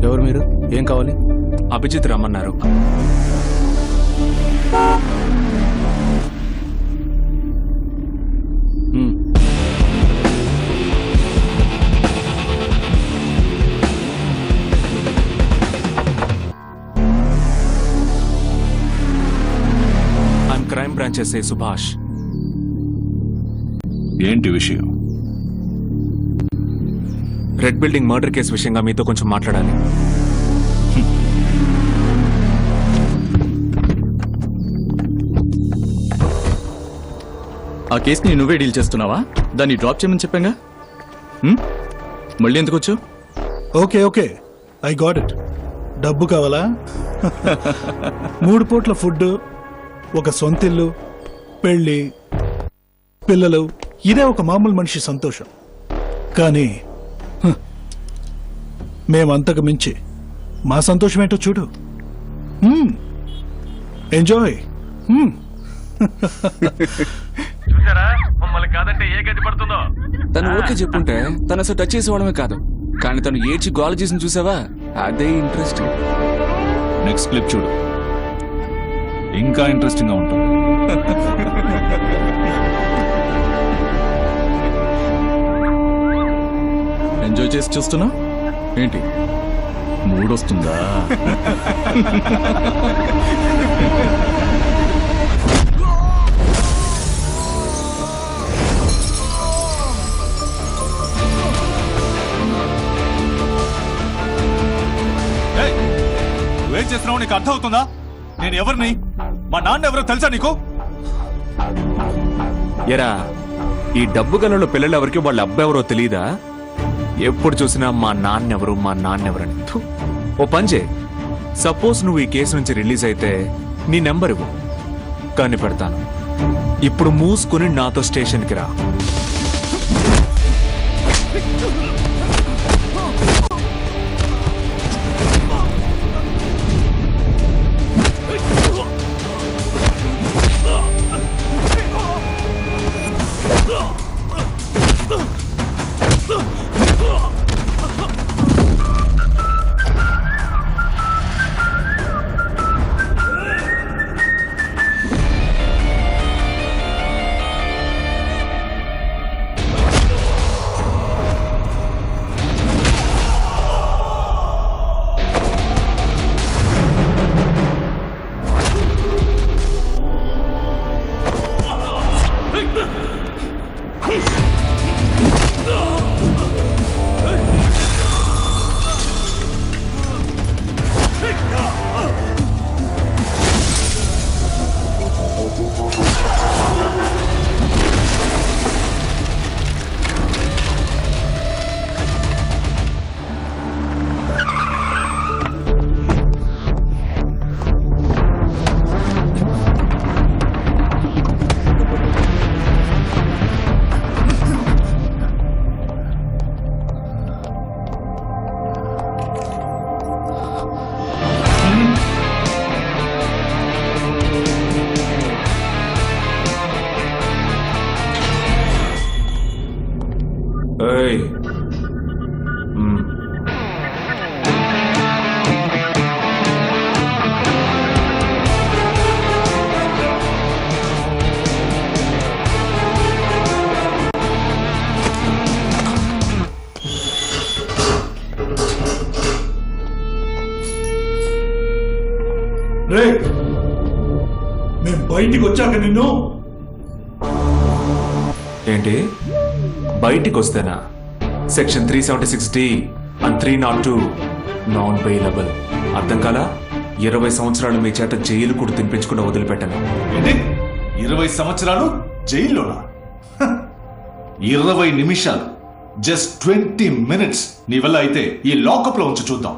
ఎవరు మీరు? ఏం కావాలి? అభిజిత్ రమ్మన్నారు. I'm crime branch SI Subhash. ఏంటి విషయం? రెడ్ బిల్డింగ్ మర్డర్ కేసు విషయంగా మీతో కొంచెం మాట్లాడాలి. ఆ కేసుని నువ్వే డీల్ చేస్తున్నావా? దాన్ని డ్రాప్ చేయమని చెప్పాగా. మళ్ళీ ఎందుకు వచ్చావు? Okay okay, I got it. డబ్బు కావాలా? 3 పూట్ల ఫుడ్, ఒక సొంతిల్లు, పెళ్ళి, పిల్లలు, ఇదే ఒక మామూలు మనిషి సంతోషం. కానీ మేమంతకు మించి మా సంతోషం ఏంటో చూడు. ఎంజాయ్. చూసారా, మమ్మల్ని కాదంటే ఏ గది పడుతుందో. తను ఓకే చెప్పుంటే తను అసలు టచ్ చేసేవాడమే కాదు, కానీ తను ఏడ్చి గోల చేసి చూసావా, అదే ఇంట్రెస్ట్. నెక్స్ట్ క్లిప్ చూడు, ఇంకా ఇంట్రెస్టింగ్ గా ఉంటుంది. ఎంజాయ్ చేసి చూస్తున్నా ఏంటి? మూడొస్తుందా? నువ్వేం చేస్తున్నావు నీకు అర్థం అవుతుందా? నేను ఎవరిని, మా నాన్న ఎవరో తెలుసా నీకు? ఎరా, ఈ డబ్బు గలలో పిల్లలు ఎవరికి వాళ్ళ అబ్బాయి ఎవరో తెలియదా? ఎప్పుడు చూసినా మా నాన్నెవరు మా నాన్నెవరని. ఓ పంచే, సపోజ్ నువ్వు ఈ కేసు నుంచి రిలీజ్ అయితే నీ నెంబర్ ఇవ్వు, కానీ పెడతాను. ఇప్పుడు మూసుకుని నాతో స్టేషన్కి రా. మేము బయటికి వచ్చాక నిన్ను ఏంటి బయటికి వస్తేనా? Section 376D and 302 non bailable. అర్థం కాలా? 20 సంవత్సరాలు మీ చేత జైలు కూడా తినిపించకుండా వదిలిపెట్టాను. ఏంటి 20 సంవత్సరాలు జైల్లోనా? 20 నిమిషాలు, జస్ట్ 20 మినిట్స్ నీ వల్ల అయితే ఈ లాకప్ లో ఉంచి చూద్దాం.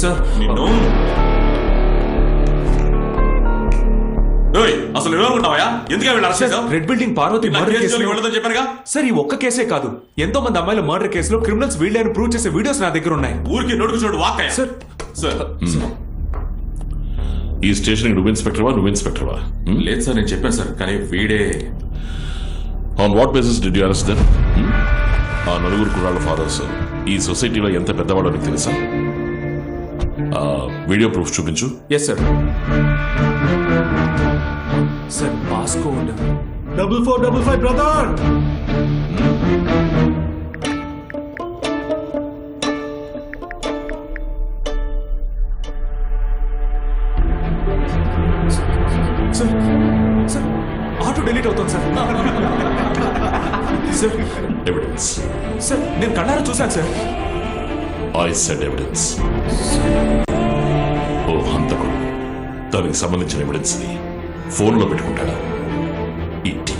సార్ అసలు ఎవరుకుంటావా ఎందుకే రెడ్ బిల్డింగ్ పార్వతి మర్డర్ కేసులో వెళ్ళదని చెప్పానుగా. సార్ ఈ ఒక్క కేసే కాదు, ఎంతో మంది అమ్మాయిల మర్డర్ కేసులో క్రిమినల్స్ వీళ్ళని ప్రూవ్ చేసే వీడియోస్ నా దగ్గర ఉన్నాయి. ఊరికి నోటుకు చూడు వాక్కయ్య. సార్ సార్ ఈ స్టేషన్ నువ్వు ఇన్స్పెక్టర్వా లేదు సార్, నేను చెప్పాను సార్, కానీ వీడే on what basis did you arrest them? ఆ నలుగురు కుర్రాళ్ళ ఫాదర్స్ ఈ సొసైటీలో ఎంత పెద్దవాడో నీకు తెలుసా? వీడియో ప్రూఫ్ చూపించు. Yes sir. Sir passcode 4455 brother. Sir sir auto delete అవుతుంది సార్. Sir evidence. సార్ నేను కళ్ళారా చూశాను సార్. I said evidence. ఓ హంతకుడు దానికి సంబంధించిన ఎవిడెన్స్ ని ఫోన్లో పెట్టుకుంటాడా? ఇడియట్.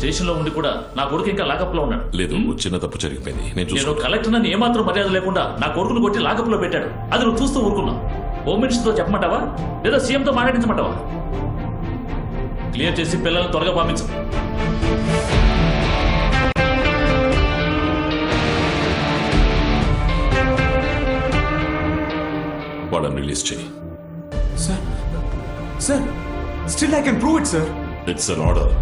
స్టేషన్ లో ఉండి కూడా నా కొడుకు ఇంకా లాకప్ లో ఉన్నాడు. లేదు, చిన్న తప్పు జరిగిపోయింది. నేను కలెక్టర్ అని ఏమాత్రం మర్యాద లేకుండా నా కొడుకును కొట్టి లాకప్ లో పెట్టాడు. అది నువ్వు చూస్తూ ఊరుకున్నావు. హోమ్ మినిస్టర్ తో చెప్పమంటావా లేదా సీఎం తో మాట్లాడించమంటావా? క్లియర్ చేసి పిల్లల్ని త్వరగా పంపించు. వాళ్ళని రిలీజ్ చేయి. Sir sir still I can prove it sir. It's an order.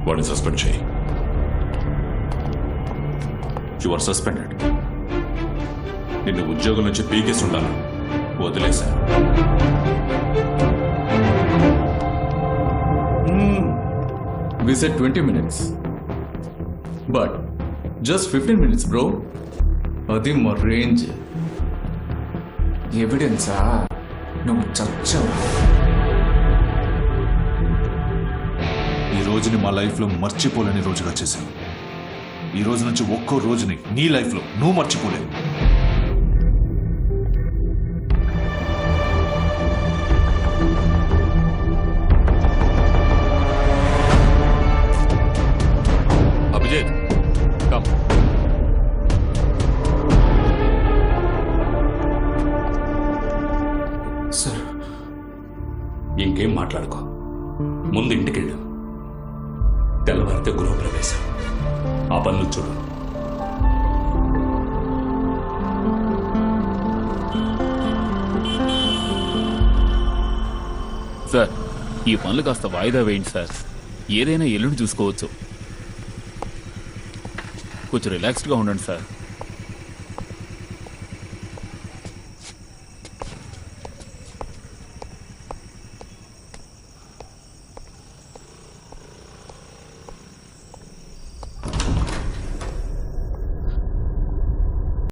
వాడిని సస్పెండ్ చేయి. You are suspended. నిన్ను ఉద్యోగం నుంచి పీకేసి ఉండాలి, వదిలేశాను. We said 20 minutes. But just 15 minutes, bro. అది మా రేంజ్. ఎవిడెన్సా? నువ్వు చచ్చావు. ఈ రోజుని మా లైఫ్లో మర్చిపోలేని రోజుగా చేశాను. ఈ రోజు నుంచి ఒక్కో రోజుని నీ లైఫ్లో నువ్వు మర్చిపోలేవు. అభిజిత్, కమ్. సార్ ఇంకేం మాట్లాడుకో, ముందు ఇంటికెళ్ళు. తెల్లవారితే గృహప్రవేశం. ఆ పనులు చూడు. సార్ ఈ పనులు కాస్త వాయిదా వేయండి సార్. ఏదైనా ఎల్లుండి చూసుకోవచ్చు. కొంచెం రిలాక్స్డ్గా ఉండండి సార్.